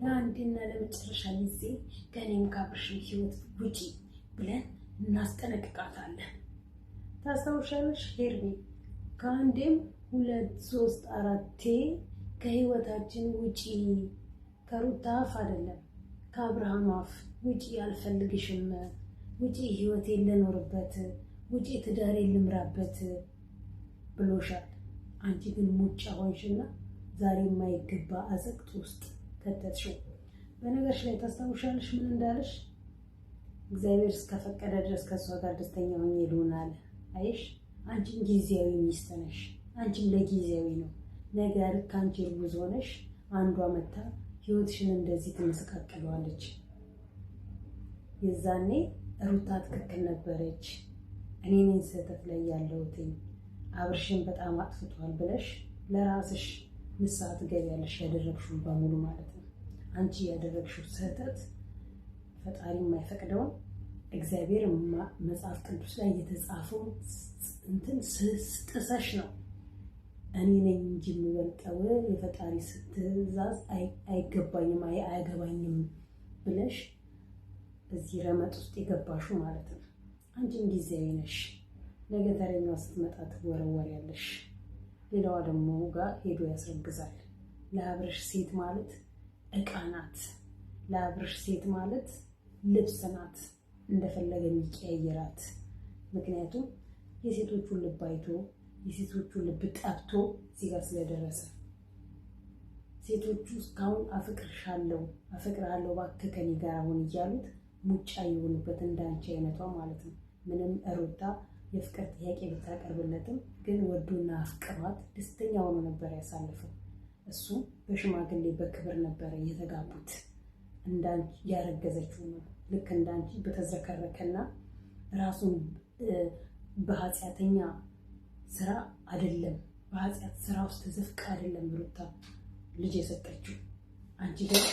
ለአንዴና ለመጨረሻ ጊዜ ከኔም ከአብርሽም ህይወት ውጪ ብለን እናስጠነቅቃታለን። ታስታውሻለሽ ሄርሜ? ከአንዴም 2 3 4 ከህይወታችን ውጪ፣ ከሩታ አፍ አይደለም ከአብርሃም አፍ ውጪ፣ አልፈልግሽም፣ ውጪ ህይወቴን ልኖርበት፣ ውጪ ትዳሬን ልምራበት ብሎሻል። አንቺ ግን ሙጫ ሆንሽና ዛሬ የማይገባ አዘቅት ውስጥ ከተትሽው። በነገርሽ ላይ ታስታውሻለሽ ምን እንዳለሽ? እግዚአብሔር እስከፈቀደ ድረስ ከእሷ ጋር ደስተኛ ሆኜ ልሆናል። አይሽ አንቺም ጊዜያዊ ሚስት ነሽ። አንቺም ለጊዜያዊ ነው። ነገር ከአንቺ እርጉዝ ሆነሽ አንዷ መታ ህይወትሽን እንደዚህ ትመሰቃቅለዋለች። የዛኔ ሩታ ትክክል ነበረች፣ እኔ ነኝ ስህተት ላይ ያለሁት፣ አብርሽን በጣም አጥፍቷል ብለሽ ለራስሽ ንስሐ ትገቢያለሽ። ያደረግሽው በሙሉ ማለት ነው። አንቺ ያደረግሽው ስህተት ፈጣሪ የማይፈቅደውን እግዚአብሔር መጽሐፍ ቅዱስ ላይ የተጻፈው እንትን ጥሰሽ ነው። እኔ ነኝ እንጂ የምበልጠው የፈጣሪ ትእዛዝ አይገባኝም አያገባኝም ብለሽ እዚህ ረመጥ ውስጥ የገባሽው ማለት ነው። አንቺም ጊዜያዊ ነሽ። ነገ ተረኛዋ ስትመጣ ትወረወሪያለሽ። ሌላዋ ደግሞ ጋር ሄዶ ያስረግዛል። ለአብርሽ ሴት ማለት ዕቃ ናት። ለአብርሽ ሴት ማለት ልብስ ናት፣ እንደፈለገ የሚቀያየራት። ምክንያቱም የሴቶቹን ልብ አይቶ የሴቶቹን ልብ ጠብቶ እዚህ ጋር ስለደረሰ ሴቶቹ እስካሁን አፍቅርሻለሁ እባክህ ከኔ ጋር አሁን እያሉት ሙጫ የሆኑበት እንዳንቺ አይነቷ ማለት ነው። ምንም ሩታ የፍቅር ጥያቄ ብታቀርብለትም ግን ወዶና አፍቅሯት ደስተኛ ሆኖ ነበር ያሳለፈው። እሱም በሽማግሌ በክብር ነበር የተጋቡት። እንዳንቺ ያረገዘችው ነው። ልክ እንዳንቺ በተዘከረከና ራሱን በኃጢአተኛ ስራ አይደለም፣ በኃጢአት ስራ ውስጥ ተዘፍቃ አይደለም ሩታ ልጅ የሰጠችው። አንቺ ግን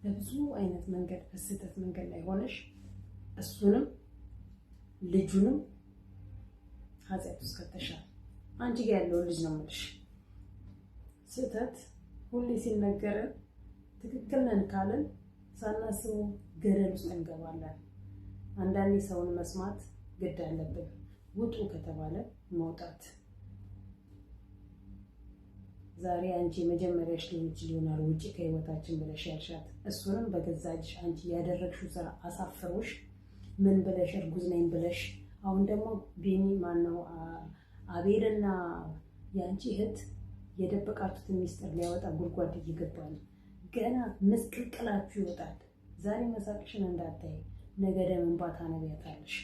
በብዙ አይነት መንገድ በስህተት መንገድ ላይ ሆነሽ እሱንም ልጁንም ኃጢአት ውስጥ ከተሻል። አንቺ ጋር ያለው ልጅ ነው የምልሽ። ስህተት ሁሌ ሲነገረን ትክክል ነን ካልን ሳናስበው ገደል ውስጥ እንገባለን። አንዳንዴ ሰውን መስማት ግድ አለብን። ውጡ ከተባለ መውጣት። ዛሬ አንቺ መጀመሪያሽ ሊሆን ይችላል ውጪ ከህይወታችን ብለሽ ያልሻት፣ እሱንም በገዛ እጅሽ አንቺ ያደረግሽው ስራ አሳፍሮሽ ምን ብለሽ እርጉዝ ነኝ ብለሽ፣ አሁን ደግሞ ቢኒ ማነው አቤልና የአንቺ እህት የደበቃችሁትን ሚስጥር ሊያወጣ ጉድጓድ እየገባ ነው። ገና ምስቅልቅላችሁ ይወጣል። ዛሬ መሳቅሽን እንዳታይ ነገ ደም እንባ ታነቢያታለሽ።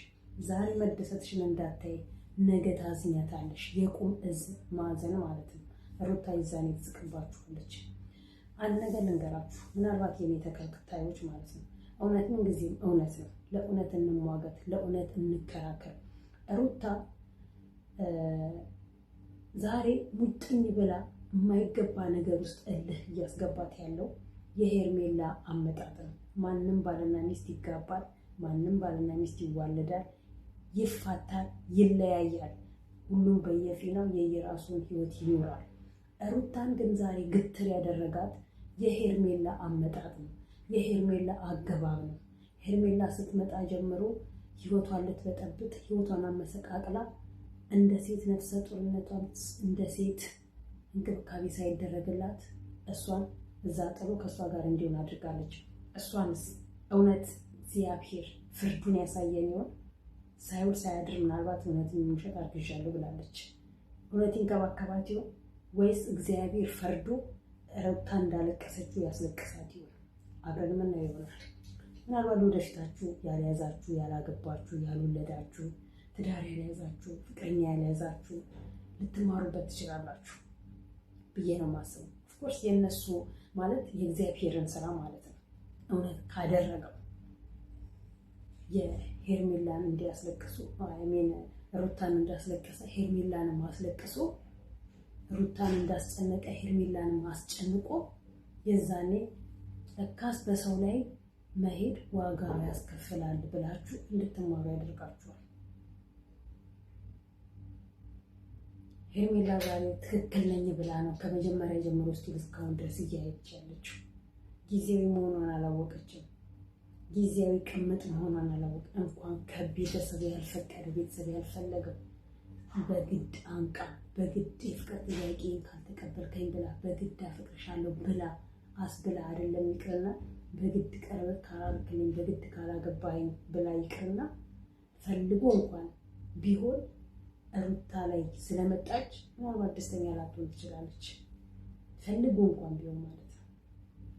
ዛሬ መደሰትሽን እንዳታይ ነገ ታዝኛታለሽ። የቁም እዝ ማዘን ማለት ነው። ሩታ ይዛኔ ትስቅባችኋለች። አንድ ነገር ልንገራችሁ፣ ምናልባት የኔ ተከታዮች ማለት ነው። እውነት ምን ጊዜም እውነት ነው። ለእውነት እንሟገት፣ ለእውነት እንከራከር። ሩታ ዛሬ ሙጥኝ ብላ የማይገባ ነገር ውስጥ እልህ እያስገባት ያለው የሄርሜላ አመጣጥ ነው። ማንም ባልና ሚስት ይጋባል፣ ማንም ባልና ሚስት ይዋለዳል፣ ይፋታል፣ ይለያያል። ሁሉም በየፊናው የየራሱን ህይወት ይኖራል። ሩታን ግን ዛሬ ግትር ያደረጋት የሄርሜላ አመጣጥ ነው፣ የሄርሜላ አገባብ ነው። ሄርሜላ ስትመጣ ጀምሮ ህይወቷን ልትበጠብጥ፣ ህይወቷን አመሰቃቅላ እንደ ሴት ነፍሰ ጡርነቷን እንደ ሴት እንክብካቤ ሳይደረግላት እሷን እዛ ጥሎ ከእሷ ጋር እንዲሆን አድርጋለች። እሷንስ እውነት እግዚአብሔር ፍርዱን ያሳየን ይሆን? ሳይውል ሳያድር ምናልባት እውነትን የሚሸጥ አርግዣለሁ ብላለች። እውነት ይንከባከባት ይሆን ወይስ እግዚአብሔር ፈርዶ ሩታ እንዳለቀሰችው ያስለቅሳት ይሆን? አብረን የምናየው ይሆናል። ምናልባት ወደፊታችሁ ያልያዛችሁ፣ ያላገባችሁ፣ ያልወለዳችሁ፣ ትዳር ያልያዛችሁ፣ ፍቅረኛ ያልያዛችሁ ልትማሩበት ትችላላችሁ ብዬ ነው የማስበው። ኦፍኮርስ የእነሱ ማለት የእግዚአብሔርን ስራ ማለት ነው። እውነት ካደረገው የሄርሜላን እንዲያስለቅሱ ሩታን እንዳስለቀሰ ሄርሜላንም አስለቅሶ ሩታን እንዳስጨነቀ ሄርሜላንም አስጨንቆ የዛኔ ለካስ በሰው ላይ መሄድ ዋጋ ያስከፍላል ብላችሁ እንድትማሩ ያደርጋችኋል። ሄርሜላ ዛሬ ትክክል ነኝ ብላ ነው ከመጀመሪያ ጀምሮ እስካሁን ድረስ እያየች ያለችው። ጊዜያዊ መሆኗን አላወቀችም። ጊዜያዊ ቅምጥ መሆኗን አላወቀችም። እንኳን ከቤተሰብ ያልፈቀደ ቤተሰብ ያልፈለገው በግድ አንቃ በግድ የፍቅር ጥያቄን ካልተቀበልከኝ ብላ በግድ አፈቅርሻለሁ ብላ አስብላ አይደለም ይቅርና በግድ ቀረበ ካላልክልኝ በግድ ካላገባኝ ብላ ይቅርና ፈልጎ እንኳን ቢሆን ሩታ ላይ ስለመጣች ምናልባት ደስተኛ ላትሆን ትችላለች። ፈልጎ እንኳን ቢሆን ማለት ነው።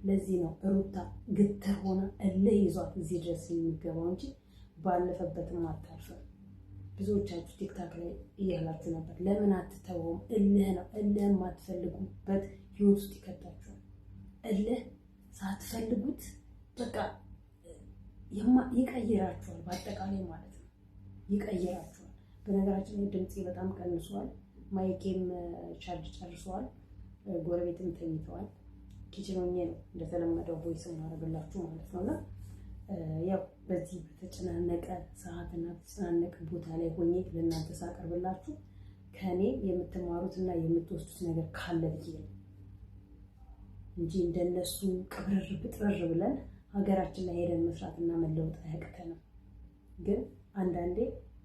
ለዚህ ነው ሩታ ግትር ሆና እልህ ይዟት እዚህ ድረስ የሚገባው እንጂ ባለፈበትም አታልፍም። ብዙዎቻችሁ ቲክታክ ላይ እያላችሁ ነበር፣ ለምን አትተውም? እልህ ነው። እልህ የማትፈልጉበት ህይወት ውስጥ ይከታችኋል። እልህ ሳትፈልጉት በቃ ይቀይራችኋል። በአጠቃላይ ማለት ነው ይቀይራችኋል። በነገራችን ላይ ድምፄ በጣም ቀንሷል። ማይኬም ቻርጅ ጨርሰዋል። ጎረቤትም ተኝተዋል። ኪችን ሆኜ ነው እንደተለመደው ቮይስ ማድረግላችሁ ማለት ነውና ያው በዚህ በተጨናነቀ ሰዓትና በተጨናነቀ ቦታ ላይ ሆኜ ለእናንተ ሳቀርብላችሁ ከኔ የምትማሩትና የምትወስዱት ነገር ካለ ብዬ ነው እንጂ እንደነሱ ቅብርር ብጥርር ብለን ሀገራችን ላይ ሄደን መስራትና መለወጥ አያቅተንም። ግን አንዳንዴ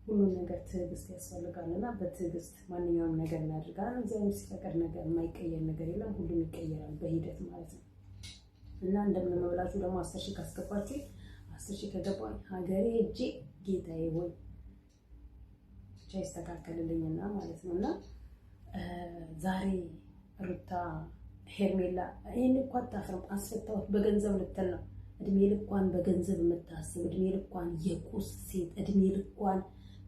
ሁሉም ነገር ትዕግስት ያስፈልጋልና በትዕግስት ማንኛውም ነገር እናድርጋለን። እግዚአብሔር ሲፈቅድ ነገር የማይቀየር ነገር የለም። ሁሉም ይቀየራል በሂደት ማለት ነው። እና እንደምንመብላችሁ ደግሞ 10 ሺህ ካስገባችሁ 10 ሺህ ከገባኝ ሀገሬ እጄ ጌታዬ ሆይ ብቻ ይስተካከልልኝና ማለት ነው። እና ዛሬ ሩታ ሄርሜላ ይህን እኮ አታፍርም። አስፈታሁት በገንዘብ ልትል ነው። እድሜ ልኳን በገንዘብ የምታስብ እድሜ ልኳን የቁስ ሴት እድሜ ልኳን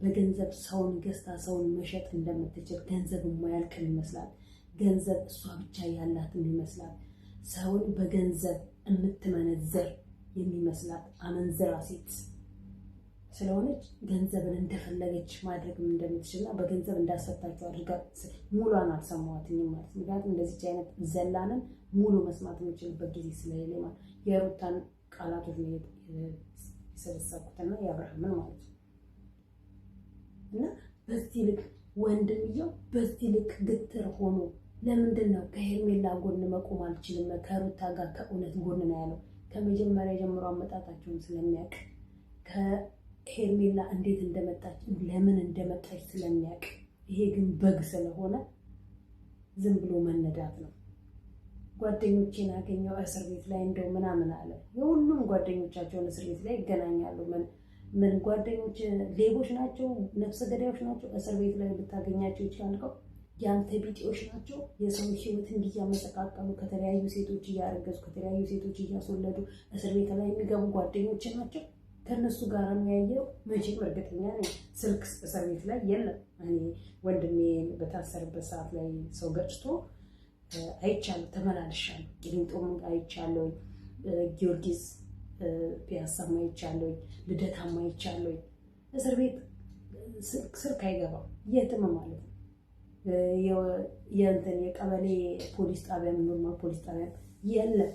በገንዘብ ሰውን ገዝታ ሰውን መሸጥ እንደምትችል ገንዘብ የማያልቅ ይመስላል። ገንዘብ እሷ ብቻ ያላት ይመስላል። ሰውን በገንዘብ የምትመነዘር የሚመስላት አመንዝራ ሴት ስለሆነች ገንዘብን እንደፈለገች ማድረግም እንደምትችልና በገንዘብ እንዳስፈታቸው አድርጋ ሙሏን አልሰማኋትኝም ማለት ነው። ምክንያቱም እንደዚች አይነት ዘላንን ሙሉ መስማት የምችልበት ጊዜ ስለሌለ ማለት የሩታን ቃላቶች ነው የሰበሰብኩትና የአብርሃምን ማለት ነው። እና በዚህ ልክ ወንድምየው በዚህ ልክ ግትር ሆኖ ለምንድን ነው ከሄርሜላ ጎን መቆም አልችልም? ከሩታ ጋር ከእውነት ጎን ነው ያለው። ከመጀመሪያ ጀምሮ አመጣጣቸውን ስለሚያውቅ ከሄርሜላ እንዴት እንደመጣች ለምን እንደመጣች ስለሚያውቅ፣ ይሄ ግን በግ ስለሆነ ዝም ብሎ መነዳት ነው። ጓደኞቼን አገኘው እስር ቤት ላይ እንደው ምናምን አለ። የሁሉም ጓደኞቻቸውን እስር ቤት ላይ ይገናኛሉ። ምን ጓደኞች ሌቦች ናቸው? ነፍሰ ገዳዮች ናቸው? እስር ቤት ላይ ልታገኛቸው ይችላል። ያንተ ቢጤዎች ናቸው። የሰው ህይወት እንዲያመሰቃቀሉ ከተለያዩ ሴቶች እያረገዙ ከተለያዩ ሴቶች እያስወለዱ እስር ቤት ላይ የሚገቡ ጓደኞች ናቸው። ከነሱ ጋር ነው ያየው። መቼም እርግጠኛ ነኝ ስልክ እስር ቤት ላይ የለም። እኔ ወንድሜ በታሰርበት ሰዓት ላይ ሰው ገጭቶ አይቻለሁ፣ ተመላልሻለሁ። ቂሊንጦም አይቻለሁ፣ ጊዮርጊስ ፒያሳም አይቻለሁ፣ ልደታም አይቻለሁ። እስር ቤት ስልክ አይገባም የትም ማለት ነው። የእንትን የቀበሌ ፖሊስ ጣቢያ ኖርማል ፖሊስ ጣቢያ የለም።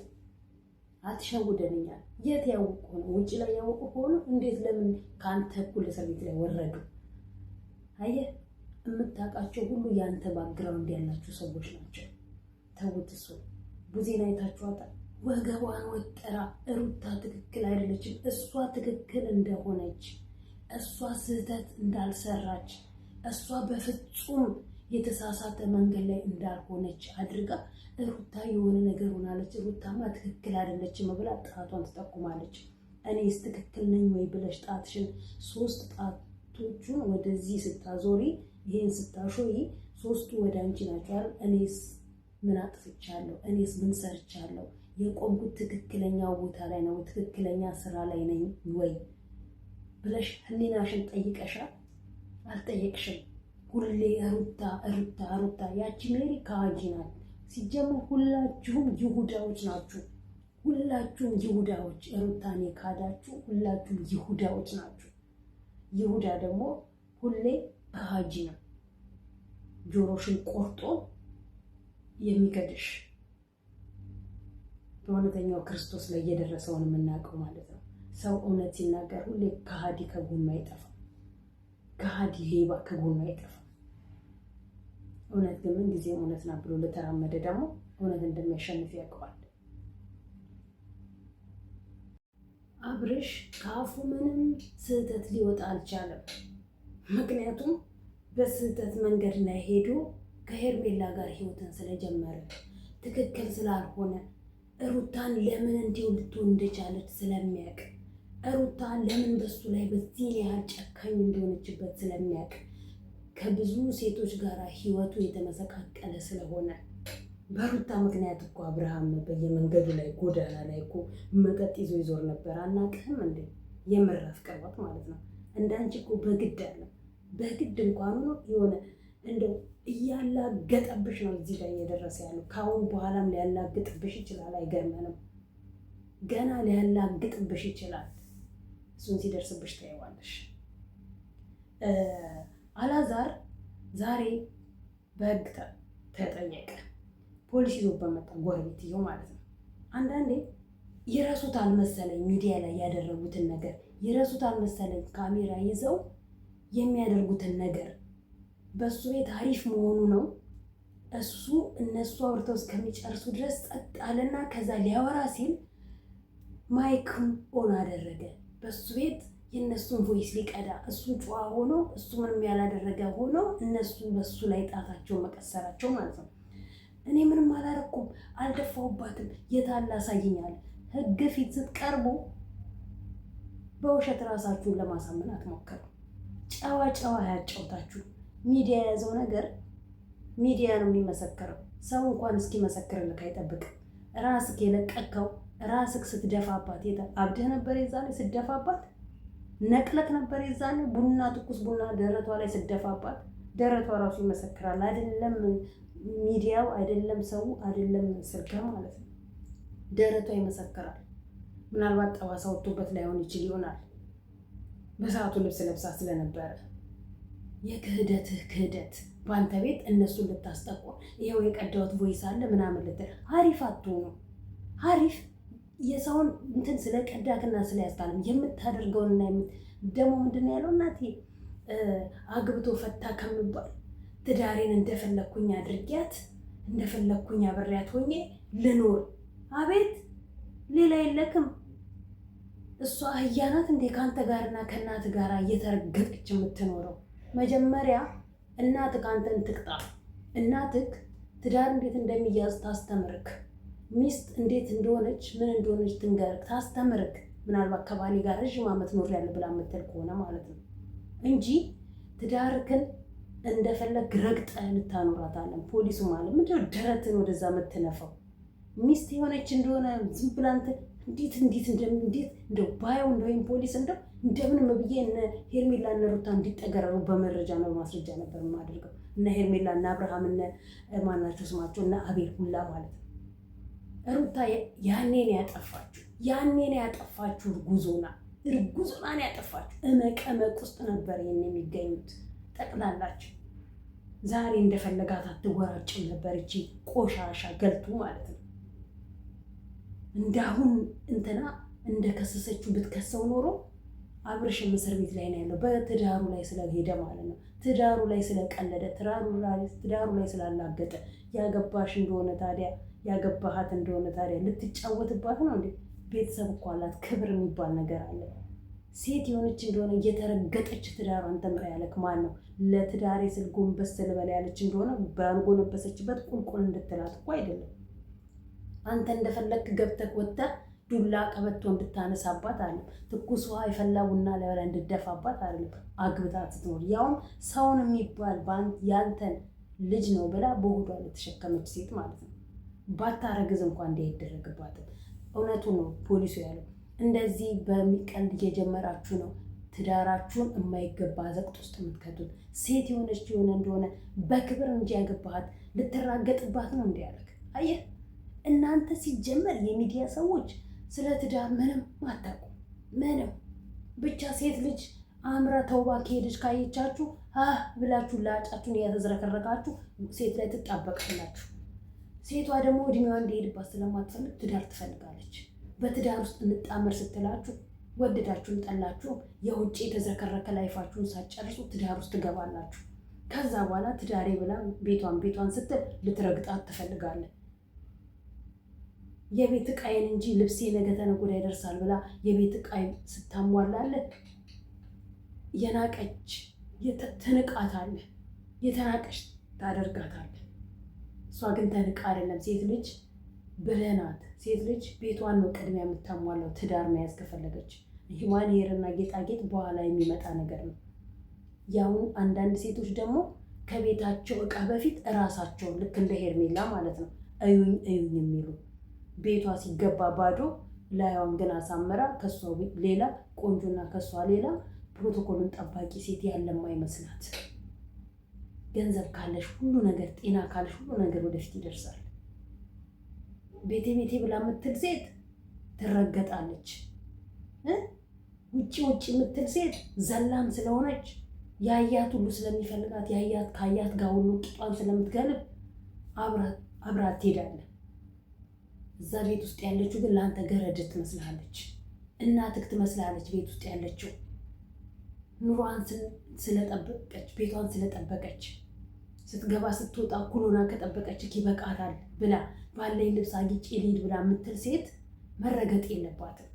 አትሸውደንኛል። የት ያወቁ ነው? ውጭ ላይ ያወቁ ከሆኑ እንዴት ለምን ከአንተ እኩል እስር ቤት ላይ ወረዱ? አየህ፣ የምታውቃቸው ሁሉ የአንተ ባክግራውንድ ያላቸው ሰዎች ናቸው። ተውት። እሱ ቡዜን አይታችኋታል። ወገቧን ወጠራ ሩታ ትክክል አይደለችም። እሷ ትክክል እንደሆነች እሷ ስህተት እንዳልሰራች እሷ በፍጹም የተሳሳተ መንገድ ላይ እንዳልሆነች አድርጋ ሩታ የሆነ ነገር ሆናለች፣ ሩታማ ትክክል አይደለችም ብላ ጣቷን ትጠቁማለች። እኔስ ትክክል ነኝ ወይ ብለሽ ጣትሽን 3 ጣቶቹን ወደዚህ ስታዞሪ ይሄን ስታሾይ 3ቱ ወደ አንቺ ናቸው። እኔስ ምን አጥፍቻለሁ? እኔስ ምን ሰርቻለሁ? የቆምኩት ትክክለኛው ቦታ ላይ ነው? ትክክለኛ ስራ ላይ ነኝ ወይ ብለሽ ህሊናሽን ጠይቀሻል? አልጠየቅሽም። ሁሌ ሩታ ሩታ ሩታ። ያቺ ሜሪ ከሃጂ ናት። ሲጀመር ሁላችሁም ይሁዳዎች ናችሁ። ሁላችሁም ይሁዳዎች፣ ሩታን የካዳችሁ ሁላችሁም ይሁዳዎች ናችሁ። ይሁዳ ደግሞ ሁሌ ከሃጂ ነው። ጆሮሽን ቆርጦ የሚገድሽ በእውነተኛው ክርስቶስ ላይ የደረሰውን የምናውቀው ማለት ነው። ሰው እውነት ሲናገር ሁሌ ከሃዲ ከጎኑ አይጠፋም። ከሃዲ ሌባ ከጎኑ አይጠፋም። እውነት ግን ምን ጊዜም እውነት ናት ብሎ ለተራመደ ደግሞ እውነት እንደሚያሸንፍ ያውቀዋል። አብርሽ ከአፉ ምንም ስህተት ሊወጣ አልቻለም። ምክንያቱም በስህተት መንገድ ላይ ሄዶ ከሄርሜላ ጋር ህይወትን ስለጀመረ ትክክል ስላልሆነ ሩታን ለምን እንዲሁ ልትሆን እንደቻለች ስለሚያውቅ ሩታ ለምን በሱ ላይ በዚህ ያህል ጨካኝ እንደሆነችበት ስለሚያውቅ ከብዙ ሴቶች ጋር ህይወቱ የተመሰቃቀለ ስለሆነ በሩታ ምክንያት እኮ አብርሃም በየመንገዱ ላይ ጎዳና ላይ እኮ መጠጥ ይዞ ይዞር ነበር። አናውቅህም እንዴ? የምር አፍቅሯት ማለት ነው። እንዳንቺ እኮ በግድ አለ በግድ እንኳን የሆነ እንደው እያላገጠብሽ ነው እዚህ ላይ እየደረሰ ያለው። ከአሁን በኋላም ሊያላግጥብሽ ይችላል። አይገርመንም? ገና ሊያላግጥብሽ ይችላል። እሱን ሲደርስብሽ ታይዋለሽ። አላዛር ዛሬ በህግ ተጠየቀ። ፖሊስ ይዞ በመጣ ጎረቤትየው ማለት ነው። አንዳንዴ ይረሱታል መሰለኝ ሚዲያ ላይ ያደረጉትን ነገር ይረሱታል መሰለኝ። ካሜራ ይዘው የሚያደርጉትን ነገር በሱ ቤት አሪፍ መሆኑ ነው። እሱ እነሱ አውርተው እስከሚጨርሱ ድረስ ጸጥ አለና ከዛ ሊያወራ ሲል ማይክን ኦን አደረገ። በሱ ቤት የእነሱን ቮይስ ሊቀዳ እሱ ጨዋ ሆኖ እሱ ምንም ያላደረገ ሆኖ እነሱ በሱ ላይ ጣታቸውን መቀሰራቸው ማለት ነው። እኔ ምንም አላረኩም፣ አልደፋሁባትም፣ የታለ አሳይኛል። ህግ ፊት ስትቀርቡ በውሸት ራሳችሁን ለማሳመን አትሞክሩ። ጨዋ ጨዋ ያጫውታችሁ። ሚዲያ የያዘው ነገር ሚዲያ ነው የሚመሰክረው። ሰው እንኳን እስኪመሰክርልህ አይጠብቅም። ራስክ የለቀቅከው ራስክ ስትደፋባት አብድህ ነበር። የዛኔ ስትደፋባት ነቅለክ ነበር። የዛኔ ቡና ትኩስ ቡና ደረቷ ላይ ስትደፋባት ደረቷ ራሱ ይመሰክራል። አይደለም ሚዲያው፣ አይደለም ሰው፣ አይደለም ስልክ ማለት ነው። ደረቷ ይመሰክራል። ምናልባት ጠባሳ ወጥቶበት ላይሆን ይችል ይሆናል። በሰዓቱ ልብስ ለብሳ ስለነበረ የክህደትህ ክህደት በአንተ ቤት እነሱን ልታስጠቆር ይኸው የቀዳሁት ቮይስ አለ ምናምን ልትል አሪፍ አትሆኑ። አሪፍ የሰውን እንትን ስለቀዳክና ስለያስታለም የምታደርገውንና ደግሞ ምንድን ነው ያለው? እናቴ አግብቶ ፈታ ከምባል ትዳሬን እንደፈለግኩኝ አድርጊያት እንደፈለግኩኝ አብሬያት ሆኜ ልኖር። አቤት ሌላ የለክም። እሷ አህያ ናት እንዴ ከአንተ ጋርና ከእናት ጋር እየተረገጠች የምትኖረው? መጀመሪያ እናትህ አንተን ትቅጣ። እናትህ ትዳር እንዴት እንደሚያዝ ታስተምርክ። ሚስት እንዴት እንደሆነች ምን እንደሆነች ትንገርክ፣ ታስተምርክ። ምናልባት ከባሌ ጋር ረዥም ዓመት ኖሬያለሁ ብላ የምትል ከሆነ ማለት ነው እንጂ ትዳርክን እንደፈለግ ረግጠህ ልታኖራታለን። ፖሊሱ ማለት ምንድነው ደረትን ወደዛ የምትነፋው? ሚስት የሆነች እንደሆነ ዝም ብላ እንዴት እንደው ባየው እንደወይም ፖሊስ እንደምን ብዬ እነ ሄርሜላ እነ ሩታ እንዲጠገረሩ በመረጃ ነው ማስረጃ ነበር የማደርገው። እነ ሄርሜላ እነ አብርሃም እነ ማናቸው ስማቸው እነ አቤል ሁላ ማለት ነው። ሩታ ያኔ ነው ያጠፋችሁ። እርጉዞና ነው ያጠፋችሁ። እመቀመቅ ውስጥ ነበር የሚገኙት ጠቅላላችሁ። ዛሬ እንደፈለጋት አትወራጭም ነበር እቺ ቆሻሻ ገልቱ ማለት ነው። እንዳሁን እንትና እንደከሰሰችው ብትከሰው ኖሮ አብርሽም እስር ቤት ላይ ነው ያለው። በትዳሩ ላይ ስለሄደ ማለት ነው። ትዳሩ ላይ ስለቀለደ፣ ትዳሩ ላይ ስላላገጠ። ያገባሽ እንደሆነ ታዲያ ያገባሃት እንደሆነ ታዲያ ልትጫወትባት ነው እንዴ? ቤተሰብ እኮ አላት። ክብር የሚባል ነገር አለ። ሴት የሆነች እንደሆነ እየተረገጠች ትዳሯን ተምራ ያለክ ማን ነው? ለትዳሬ ስል ጎንበስ ልበላ ያለች እንደሆነ ባልጎነበሰችበት ቁልቁል እንድትላት እኮ አይደለም። አንተ እንደፈለክ ገብተክ ወጥተህ ዱላ ቀበቶ እንድታነሳባት አይደለም። ትኩስ ውሃ የፈላ ቡና ላይ እንድደፋባት አይደለም። አግብታት ስትኖር ያውም ሰውን የሚባል ያንተን ልጅ ነው ብላ በሆዷ ልትሸከመች ሴት ማለት ነው። ባታረግዝ እንኳን እንዳይደረግባትም። እውነቱ ነው ፖሊሱ ያለው። እንደዚህ በሚቀልድ እየጀመራችሁ ነው ትዳራችሁን የማይገባ ዘቅት ውስጥ የምትከቱት። ሴት የሆነች የሆነ እንደሆነ በክብር እንጂ ያገባሃት ልትራገጥባት ነው እንዲ ያለክ። አየህ እናንተ ሲጀመር የሚዲያ ሰዎች ስለ ትዳር ምንም አታውቁም። ምንም ብቻ ሴት ልጅ አምራ ተውባ ከሄደች ካየቻችሁ ብላችሁ ላጫችሁን እያተዝረከረካችሁ ሴት ላይ ትጣበቃላችሁ። ሴቷ ደግሞ እድሜዋ እንዲሄድባት ስለማትፈልግ ትዳር ትፈልጋለች። በትዳር ውስጥ እንጣመር ስትላችሁ ወደዳችሁን ጠላችሁ የውጭ የተዝረከረከ ላይፋችሁን ሳትጨርሱ ትዳር ውስጥ ትገባላችሁ። ከዛ በኋላ ትዳሬ ብላ ቤቷን ስትል ልትረግጣት ትፈልጋለች። የቤት ዕቃዬን እንጂ ልብሴ ነገ ተነገ ወዲያ ይደርሳል ብላ የቤት ዕቃዬን ስታሟላለህ የናቀች ትንቃታለህ፣ የተናቀች ታደርጋታለህ። እሷ ግን ተንቃ አይደለም። ሴት ልጅ ብልህ ናት። ሴት ልጅ ቤቷን ነው ቅድሚያ የምታሟላው ትዳር መያዝ ከፈለገች። ሂማኔርና ጌጣጌጥ በኋላ የሚመጣ ነገር ነው። ያውን አንዳንድ ሴቶች ደግሞ ከቤታቸው ዕቃ በፊት እራሳቸውን ልክ እንደ ሄርሜላ ማለት ነው እዩኝ እዩኝ የሚሉ ቤቷ ሲገባ ባዶ ላይዋን ግን አሳምራ ከሷ ሌላ ቆንጆና ከሷ ሌላ ፕሮቶኮልን ጠባቂ ሴት ያለም አይመስላት። ገንዘብ ካለሽ ሁሉ ነገር፣ ጤና ካለሽ ሁሉ ነገር ወደፊት ይደርሳል። ቤቴ ቤቴ ብላ የምትል ሴት ትረገጣለች። ውጪ ውጪ የምትል ሴት ዘላን ስለሆነች ያያት ሁሉ ስለሚፈልጋት ያያት ካያት ጋር ሁሉ ቂጧን ስለምትገልብ አብራት ትሄዳለህ። እዛ ቤት ውስጥ ያለችው ግን ለአንተ ገረድ ትመስልሃለች፣ እናትህ ትመስልሃለች። ቤት ውስጥ ያለችው ኑሯን ስለጠበቀች ቤቷን ስለጠበቀች ስትገባ ስትወጣ ኩሎና ከጠበቀች ይበቃታል ብላ ባለኝ ልብስ አጊጬ ልሂድ ብላ የምትል ሴት መረገጥ የለባትም።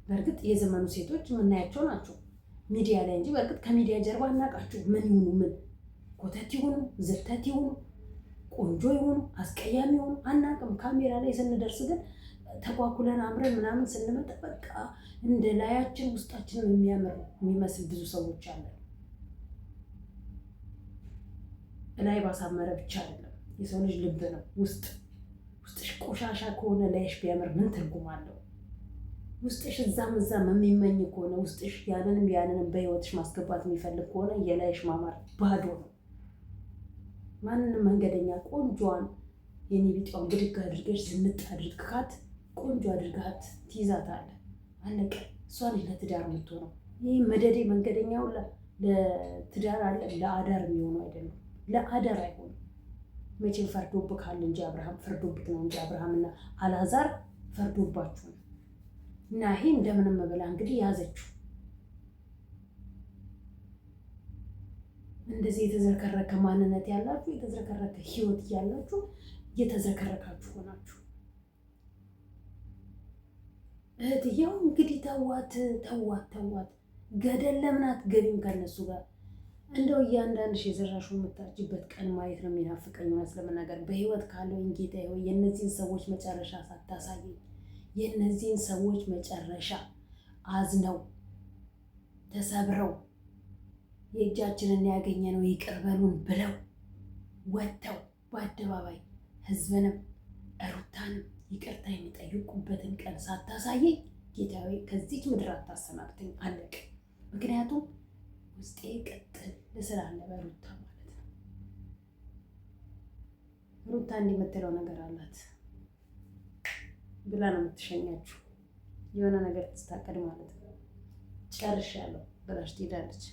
በእርግጥ የዘመኑ ሴቶች የምናያቸው ናቸው ሚዲያ ላይ እንጂ በእርግጥ ከሚዲያ ጀርባ እናውቃቸው። ምን ይሁኑ ምን ኮተት ይሁኑ ዝተት ይሁኑ ቆንጆ ይሁኑ አስቀያሚ ይሁኑ አናውቅም። ካሜራ ላይ ስንደርስ ግን ተኳኩለን አምረን ምናምን ስንመጣ በቃ እንደ ላያችን ውስጣችንን የሚያምር የሚመስል ብዙ ሰዎች አለን። ላይ ባሳመረ ብቻ አይደለም። የሰው ልጅ ልብ ነው። ውስጥሽ ቆሻሻ ከሆነ ላይሽ ቢያምር ምን ትርጉም አለው? ውስጥሽ እዛም የሚመኝ ከሆነ ውስጥሽ ያንንም በህይወትሽ ማስገባት የሚፈልግ ከሆነ የላይሽ ማማር ባዶ ነው። ማንንም መንገደኛ ቆንጆዋን የኔ ቢጤዋን ብድግ አድርገሽ ዝንጥ አድርግካት ቆንጆ አድርጋት ትይዛታለህ። አለቀ። እሷን ለትዳር የምትሆነው ይህ መደዴ መንገደኛው ለትዳር አለ ለአዳር የሚሆነው አይደለም። ለአዳር አይሆንም። መቼም ፈርዶብካል እንጂ አብርሃም ፈርዶብክ ነው እንጂ አብርሃምና አልዓዛር ፈርዶባችሁ ነው። እና ይሄ እንደምንም ብላ እንግዲህ ያዘችው። እንደዚህ የተዝረከረከ ማንነት ያላችሁ የተዝረከረከ ህይወት ያላችሁ እየተዝረከረካችሁ ሆናችሁ እህትየው እንግዲህ ተዋት ገደል ለምን አትገቢም ከነሱ ጋር? እንደው እያንዳንድሽ የዘራሽውን የምታጭበት ቀን ማየት ነው የሚናፍቀኝ። እውነት ለመናገር በህይወት ካለውኝ ጌታ ሆይ የእነዚህን ሰዎች መጨረሻ ሳታሳየኝ፣ የእነዚህን ሰዎች መጨረሻ አዝነው ተሰብረው የእጃችንን ያገኘነው ይቅር በሉን ብለው ወጥተው በአደባባይ ህዝብንም ሩታንም ይቅርታ የሚጠይቁበትን ቀን ሳታሳየኝ ጌታ ሆይ ከዚች ምድር አታሰናብተኝ። አለቅ። ምክንያቱም ውስጤ ቅጥል ስላለ በሩታ ማለት ነው። ሩታ እንዲህ የምትለው ነገር አላት ብላ ነው የምትሸኛችሁ። የሆነ ነገር ትስታቀድ ማለት ነው። ጨርሻለሁ ብላሽ ትሄዳለች።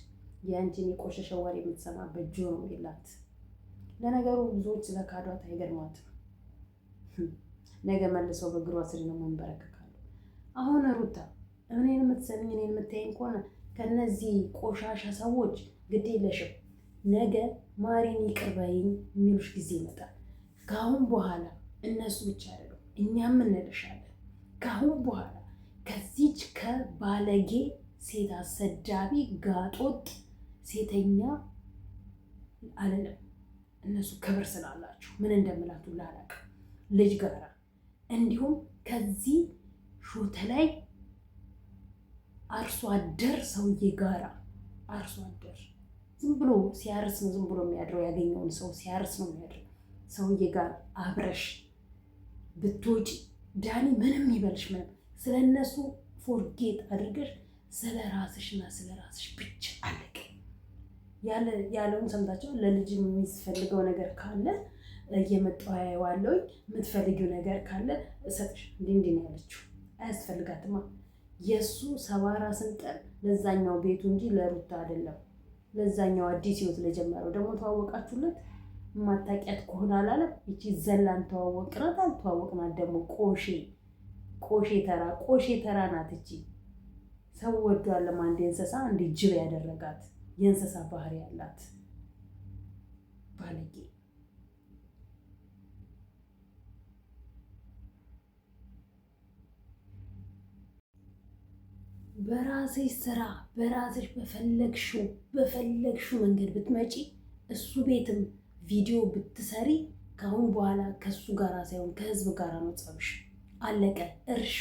የአንቺን የቆሸሸ ወሬ የምትሰማበት ጆሮ የላት። ለነገሩ ብዙዎች ስለካዷት አይገርማትም። ነገ መልሰው በእግሯ ስር ነው መንበረከካሉ። አሁን ሩታ እኔን የምትሰሚኝ እኔን የምታይኝ ከሆነ ከነዚህ ቆሻሻ ሰዎች ግድ የለሽም። ነገ ማሪን ይቅር በይኝ የሚሉሽ ጊዜ ይመጣል። ከአሁን በኋላ እነሱ ብቻ አይደሉም እኛም እንልሻለን። ከአሁን በኋላ ከዚች ከባለጌ ሴት አሰዳቢ ጋጦጥ ሴተኛ አለለም። እነሱ ክብር ስላላቸው ምን እንደምላችሁ ላላቅ ልጅ ጋራ እንዲሁም ከዚህ ሾተ ላይ አርሶ አደር ሰውዬ ጋራ አርሶ አደር ዝም ብሎ ሲያርስ ነው ዝም ብሎ የሚያድረው። ያገኘውን ሰው ሲያርስ ነው የሚያድረው። ሰውዬ ጋር አብረሽ ብትወጪ ዳኒ ምንም ይበልሽ ምንም ስለነሱ ፎርጌት አድርገሽ ስለ ራስሽና ስለ ራስሽ ብቻ አለቀ። ያለውን ሰምታቸው። ለልጅ የሚፈልገው ነገር ካለ እየመጣሁ አየዋለሁ። የምትፈልጊው ነገር ካለ እሰጥሽ። እንዲህ ነው ያለችው። አያስፈልጋትማ። የእሱ ሰባራ ስንጠር ለዛኛው ቤቱ እንጂ ለሩታ አይደለም። ለዛኛው አዲስ ህይወት ለጀመረው ደግሞ ተዋወቃችሁለት። ማታቂያት ከሆነ አላለም። ይቺ ዘላን ተዋወቅናት አልተዋወቅናት ደግሞ ቆሼ ተራ ናት። እቺ ሰው ወዷል ለማንድ እንስሳ አንድ ጅብ ያደረጋት የእንስሳ ባህሪ ያላት ባለጌ። በራስሽ ስራ በራስሽ በፈለግሽው መንገድ ብትመጪ እሱ ቤትም ቪዲዮ ብትሰሪ ከአሁን በኋላ ከሱ ጋር ሳይሆን ከህዝብ ጋር ነው ጸብሽ። አለቀ። እርሹ።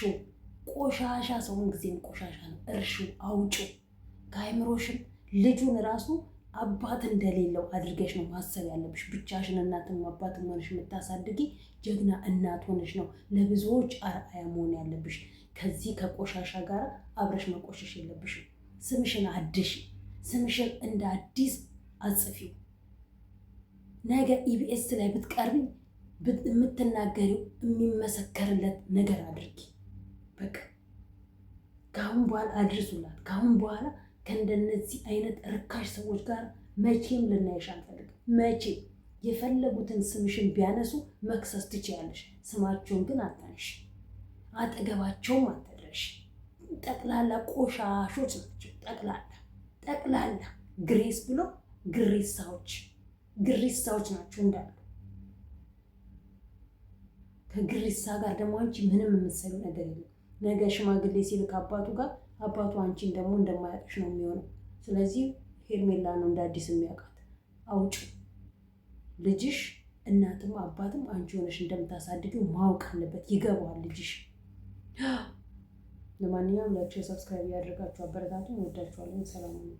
ቆሻሻ ሰውን ጊዜም ቆሻሻ ነው። እርሹ፣ አውጩ ከአይምሮሽም። ልጁን ራሱ አባት እንደሌለው አድርገሽ ነው ማሰብ ያለብሽ። ብቻሽን እናትም አባትም ሆነሽ የምታሳድጊ ጀግና እናት ሆነሽ ነው ለብዙዎች አርአያ መሆን ያለብሽ። ከዚህ ከቆሻሻ ጋር አብረሽ መቆሸሽ የለብሽም። ስምሽን አድሽ። ስምሽን እንደ አዲስ አጽፊው። ነገ ኢቢኤስ ላይ ብትቀርቢ የምትናገሪው የሚመሰከርለት ነገር አድርጊ። በቃ ከአሁን በኋላ አድርሱላት። ከአሁን በኋላ ከእንደነዚህ አይነት ርካሽ ሰዎች ጋር መቼም ልናይሽ አንፈልግም። መቼም የፈለጉትን ስምሽን ቢያነሱ መክሰስ ትችያለሽ። ስማቸውን ግን አታንሽ፣ አጠገባቸውም አትድረሽ። ጠቅላላ ቆሻሾች ናቸው። ጠቅላላ ግሬስ ብሎ ግሪሳዎች ናቸው እንዳሉ። ከግሪሳ ጋር ደግሞ አንቺ ምንም የምትሰሩ ነገር የለም። ነገ ሽማግሌ ሲልክ አባቱ ጋር አባቱ አንቺን ደግሞ እንደማያውቅሽ ነው የሚሆነው። ስለዚህ ሄርሜላ ነው እንደ አዲስ የሚያውቃት። አውጭ። ልጅሽ እናትም አባትም አንቺ ሆነሽ እንደምታሳድጊው ማወቅ አለበት። ይገባዋል ልጅሽ። ለማንኛውም ላይክ፣ ሰብስክራይብ ያደርጋችሁ አበረታቱን። ወዳችኋለሁ። ሰላም ነው።